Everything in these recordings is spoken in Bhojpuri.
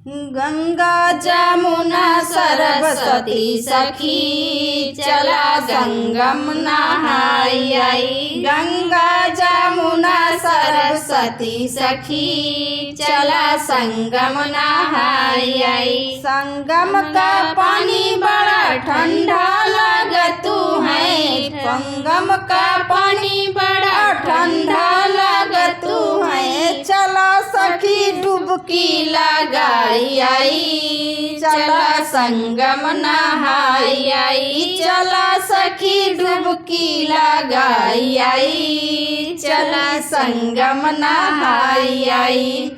गंगा जमुना सरस्वती सखी चला संगम नहाई आई। गंगा जमुना सरस्वती सखी चला संगम नहाई आई। संगम का पानी बड़ा ठंडा लगतू है। संगम का पानी बड़ा ठंडा लगतू है। चला सखी डुबकी लगाई आई। चला संगम नहाई आई। चला सखी डुबकी लगाई आई। चला संगम नहाई आई।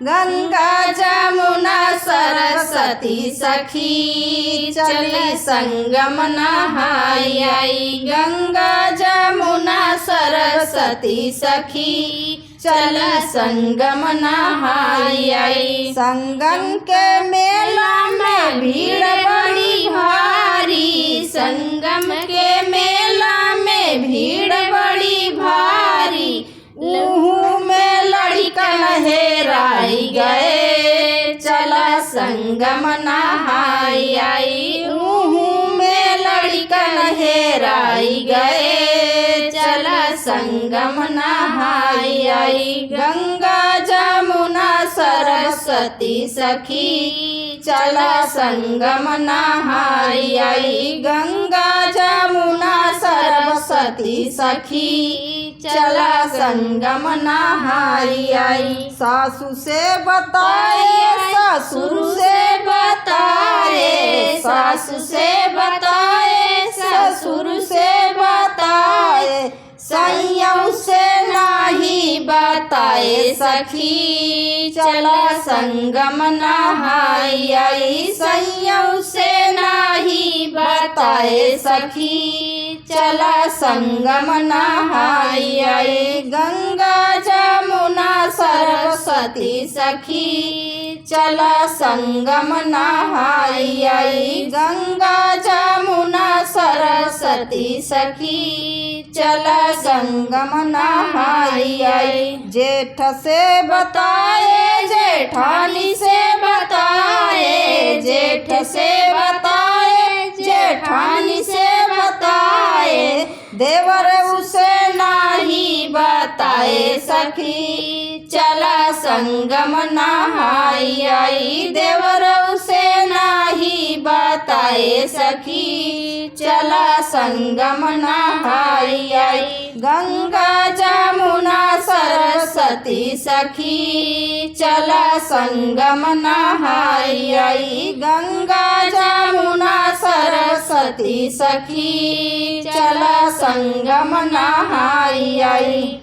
गंगा जमुना सरस्वती सखी चली संगम नहाई आई। गंगा जमुना सरस्वती सखी चल संगम नहाई आई। संगम के मेला में भीड़ बड़ी भारी। संगम के मेला में भीड़ बड़ी भारी। उहू में लड़कन हेराई गए। चला संगम नहाई आई। उहू में लड़कन हेराई गए। चला संगम नहाई आई। गंगा जमुना सरस्वती सखी चला संगम नहाई आई। गंगा जमुना सरस्वती सखी चला संगम नहाई आई। सासू से बताए ससुर से बताए। सासू से बताए ससुर से बताए। संयम से नाही बताए सखी चला संगम नहाई आई। संयम से नाही बताए सखी चला संगम नहाई आई। गंगा जमुना सरस्वती सखी चला संगम नहाई आई। गंगा जमुना सरस्वती सखी चला संगम नहाई आई। जेठ से बताए जेठानी से बताए। जेठ से बताए जेठानी से बताए। देवर उसे नाही बताए सखी चला संगम नहाई आई। देवर उसे नाही बताए सखी चला संगम नहाई आई। गंगा जमुना सरस्वती सखी चला संगम नहाई आई। गंगा जमुना सरस्वती सखी चला संगम नहाई आई।